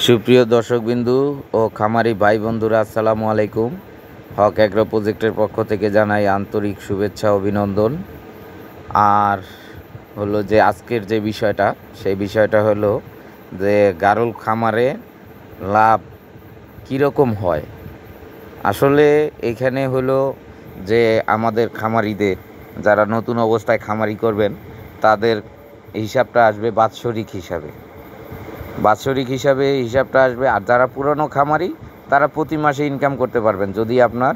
সুপ্রিয় দর্শকবিন্দু ও খামারি ভাই বন্ধুরা, আসসালামু আলাইকুম। হক এগ্রো প্রজেক্টের পক্ষ থেকে জানাই আন্তরিক শুভেচ্ছা অভিনন্দন। আর হলো যে আজকের যে বিষয়টা, সেই বিষয়টা হলো যে গারল খামারে লাভ কীরকম হয়। আসলে এখানে হলো যে আমাদের খামারিদের যারা নতুন অবস্থায় খামারি করবেন তাদের হিসাবটা আসবে বাৎসরিক হিসাবটা আসবে। আর যারা পুরনো খামারি তারা প্রতি মাসে ইনকাম করতে পারবেন যদি আপনার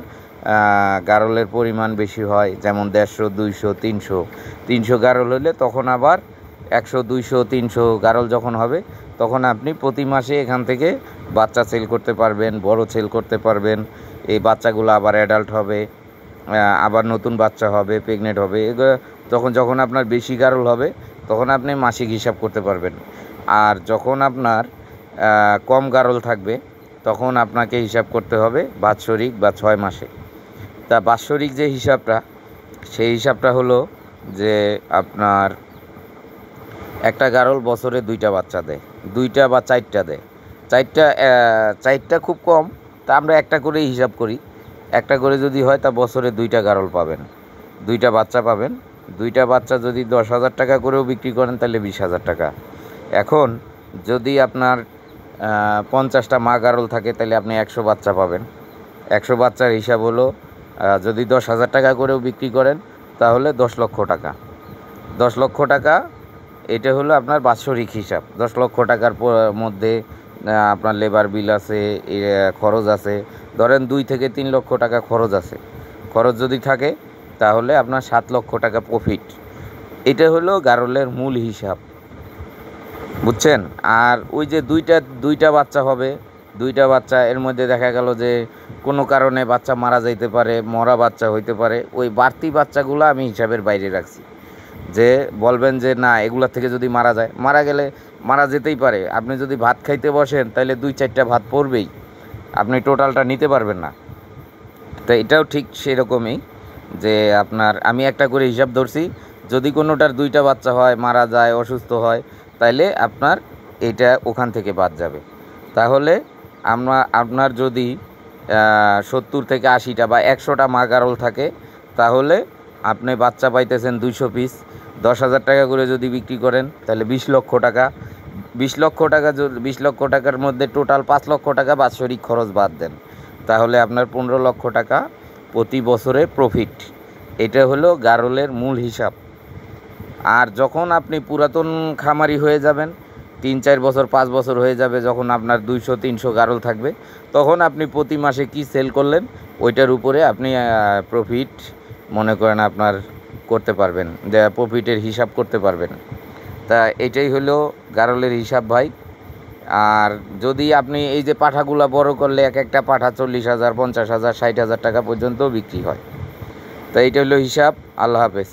গারলের পরিমাণ বেশি হয়, যেমন 150, 200, 300 গারল হলে তখন আবার 100, 200, 300 গারল যখন হবে তখন আপনি প্রতি মাসে এখান থেকে বাচ্চা সেল করতে পারবেন, বড় সেল করতে পারবেন। এই বাচ্চাগুলো আবার অ্যাডাল্ট হবে, আবার নতুন বাচ্চা হবে, প্রেগনেন্ট হবে। এগুলো যখন আপনার বেশি গারল হবে তখন আপনি মাসিক হিসাব করতে পারবেন। আর যখন আপনার কম গারল থাকবে তখন আপনাকে হিসাব করতে হবে বাৎসরিক বা 6 মাসে। তা বাৎসরিক যে হিসাবটা, সেই হিসাবটা হলো যে আপনার একটা গারল বছরে 2টা বাচ্চা দেয়, 2টা বা 4টা দেয়। 4টা খুব কম, তা আমরা একটা করেই হিসাব করি। একটা করে যদি হয় তা বছরে 2টা গারল পাবেন, 2টা বাচ্চা পাবেন। 2টা বাচ্চা যদি 10,000 টাকা করেও বিক্রি করেন তাহলে 20,000 টাকা। এখন যদি আপনার 50টা মা গারল থাকে তাহলে আপনি 100 বাচ্চা পাবেন। 100 বাচ্চার হিসাব হলো যদি 10,000 টাকা করেও বিক্রি করেন তাহলে 10 লক্ষ টাকা। 10 লক্ষ টাকা এটা হলো আপনার বাৎসরিক হিসাব। 10 লক্ষ টাকার মধ্যে আপনার লেবার বিল আছে, খরচ আছে, ধরেন 2 থেকে 3 লক্ষ টাকা খরচ আছে। খরচ যদি থাকে তাহলে আপনার 7 লক্ষ টাকা প্রফিট। এটা হলো গারলের মূল হিসাব, বুঝছেন। আর ওই যে দুইটা বাচ্চা হবে, 2টা বাচ্চা, এর মধ্যে দেখা গেল যে কোনো কারণে বাচ্চা মারা যাইতে পারে, মরা বাচ্চা হইতে পারে, ওই বাড়তি বাচ্চাগুলো আমি হিসাবের বাইরে রাখছি। যে বলবেন যে না, এগুলা থেকে যদি মারা গেলে মারা যেতেই পারে। আপনি যদি ভাত খাইতে বসেন তাহলে 2-4টা ভাত পড়বেই, আপনি টোটালটা নিতে পারবেন না। তো এটাও ঠিক সেরকমই যে আপনার আমি একটা করে হিসাব ধরছি, যদি কোনোটার 2টা বাচ্চা হয়, মারা যায়, অসুস্থ হয়, তাইলে আপনার এটা ওখান থেকে বাদ যাবে। তাহলে আপনার যদি 70 থেকে 80টা বা 100টা মা গারল থাকে তাহলে আপনি বাচ্চা পাইতেছেন 200 পিস। 10,000 টাকা করে যদি বিক্রি করেন তাহলে 20 লক্ষ টাকা। 20 লক্ষ টাকার মধ্যে টোটাল 5 লক্ষ টাকা বাৎসরিক খরচ বাদ দেন, তাহলে আপনার 15 লক্ষ টাকা প্রতি বছরে প্রফিট। এটা হলো গারলের মূল হিসাব। আর যখন আপনি পুরাতন খামারি হয়ে যাবেন, 3-4 বছর 5 বছর হয়ে যাবে, যখন আপনার 200-300 গারল থাকবে, তখন আপনি প্রতি মাসে কি সেল করলেন ওইটার উপরে আপনি প্রফিট মনে করেন আপনার করতে পারবেন, প্রফিটের হিসাব করতে পারবেন। তা এটাই হলো গারলের হিসাব ভাই। আর যদি আপনি এই যে পাঠাগুলা বড় করলে এক একটা পাঠা 40,000, 50,000, 60,000 টাকা পর্যন্ত বিক্রি হয়। তা এইটা হলো হিসাব। আল্লাহ হাফেজ।